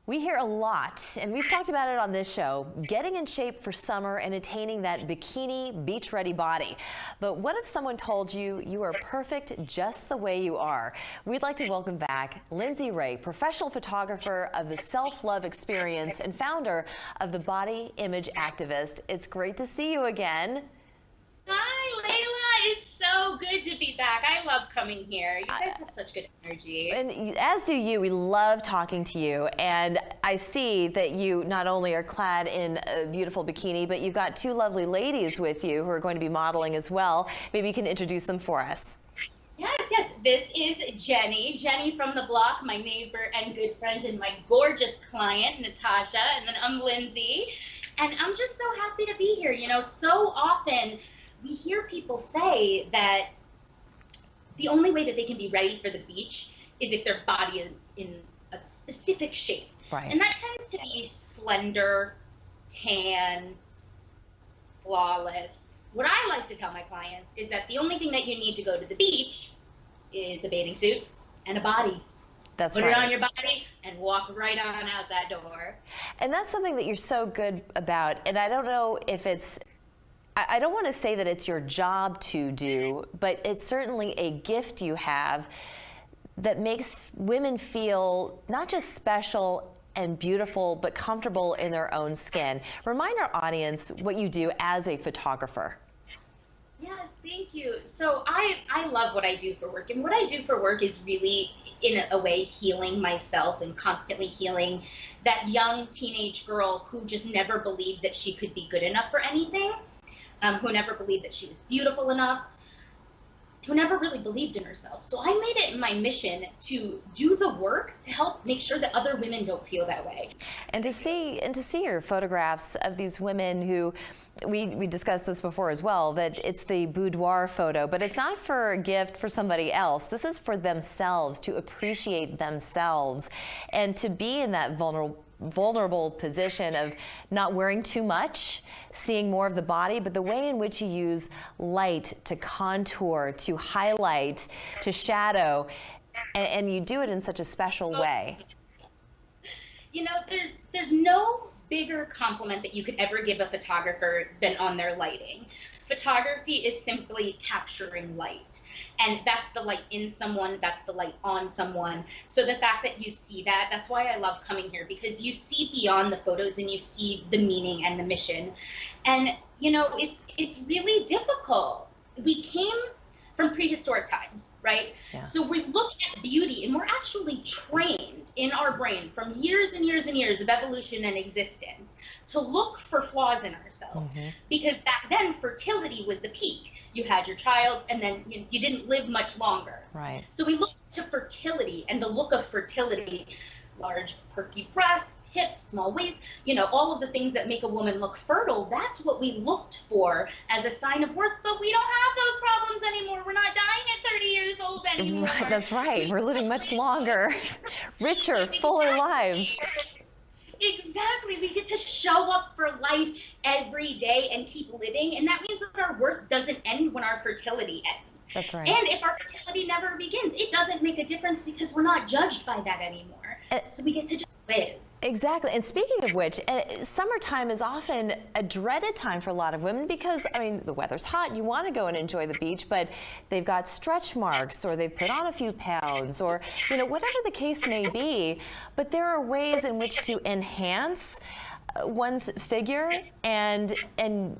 We hear a lot, and we've talked about it on this show, getting in shape for summer and attaining that bikini, beach-ready body. But what if someone told you you are perfect just the way you are? We'd like to welcome back Lindsay Rae, professional photographer of the Self-Love Experience and founder of the Body Image Activist. It's great to see you again. Hi, Leyla. It's so good to be back. I love coming here. You guys have such good energy. And as do you. We love talking to you. And I see that you not only are clad in a beautiful bikini, but you've got two lovely ladies with you who are going to be modeling as well. Maybe you can introduce them for us. Yes. This is Jenny. Jenny from the block, my neighbor and good friend, and my gorgeous client, Natasha. And then I'm Lindsay. And I'm just so happy to be here. You know, so often we hear people say that the only way that they can be ready for the beach is if their body is in a specific shape. Right. And that tends to be slender, tan, flawless. What I like to tell my clients is that the only thing that you need to go to the beach is a bathing suit and a body. That's Put right. it on your body and walk right on out that door. And that's something that you're so good about. And I don't know if it's, I don't want to say that it's your job to do, but it's certainly a gift you have that makes women feel not just special and beautiful, but comfortable in their own skin. Remind our audience what you do as a photographer. Yes, thank you. So I love what I do for work. And what I do for work is really, in a way, healing myself and constantly healing that young teenage girl who just never believed that she could be good enough for anything. Who never believed that she was beautiful enough, who never really believed in herself. So I made it my mission to do the work to help make sure that other women don't feel that way. And to see your photographs of these women who, we discussed this before as well, that it's the boudoir photo, but it's not for a gift for somebody else. This is for themselves, to appreciate themselves and to be in that vulnerable position of not wearing too much, seeing more of the body, but the way in which you use light to contour, to highlight, to shadow, and you do it in such a special way. You know, there's no bigger compliment that you could ever give a photographer than on their lighting. Photography is simply capturing light. And that's the light in someone, that's the light on someone. So the fact that you see that, that's why I love coming here, because you see beyond the photos and you see the meaning and the mission. And, you know, it's really difficult. We came from prehistoric times, right? Yeah. So we look at beauty and we're actually trained in our brain from years and years and years of evolution and existence to look for flaws in ourselves. Mm-hmm. Because back then fertility was the peak. You had your child and then you didn't live much longer. Right. So we looked to fertility and the look of fertility, large perky breasts, hips, small waist, you know, all of the things that make a woman look fertile. That's what we looked for as a sign of worth, but we don't have those problems anymore. We're not dying at 30 years old anymore. Right, that's right. We're living much longer, richer, fuller lives. Exactly. We get to show up for life every day and keep living. And that means that our worth doesn't end when our fertility ends. That's right. And if our fertility never begins, it doesn't make a difference because we're not judged by that anymore. So we get to just live. Exactly. And speaking of which, summertime is often a dreaded time for a lot of women because, I mean, the weather's hot. You want to go and enjoy the beach, but they've got stretch marks or they've put on a few pounds or, you know, whatever the case may be. But there are ways in which to enhance one's figure, and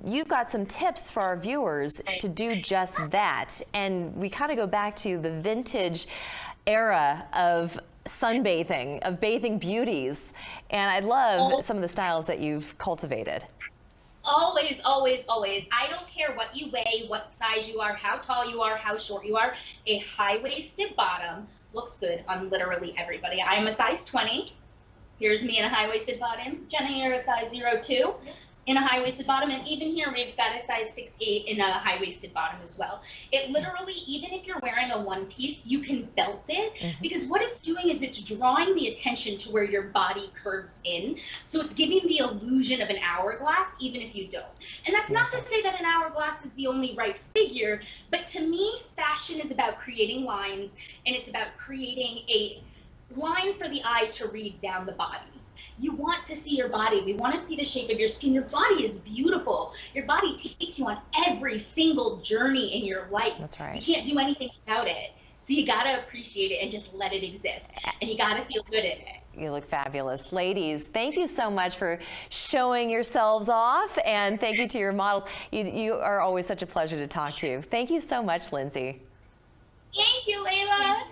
you've got some tips for our viewers to do just that. And we kind of go back to the vintage era of sunbathing, of bathing beauties, and I love some of the styles that you've cultivated. Always, always, always. I don't care what you weigh, what size you are, how tall you are, how short you are. A high-waisted bottom looks good on literally everybody. I am a size 20. Here's me in a high-waisted bottom. Jenna, you're a size 02 in a high-waisted bottom, and even here we've got a size 6'8" in a high-waisted bottom as well. It literally, even if you're wearing a one-piece, you can belt it, because what it's doing is it's drawing the attention to where your body curves in. So it's giving the illusion of an hourglass, even if you don't. And that's not to say that an hourglass is the only right figure, but to me, fashion is about creating lines, and it's about creating a line for the eye to read down the body. You want to see your body. We want to see the shape of your skin. Your body is beautiful. Your body takes you on every single journey in your life. That's right. You can't do anything without it. So you got to appreciate it and just let it exist. And you got to feel good in it. You look fabulous. Ladies, thank you so much for showing yourselves off, and thank you to your models. You are always such a pleasure to talk to. Thank you so much, Lindsay. Thank you, Leyla.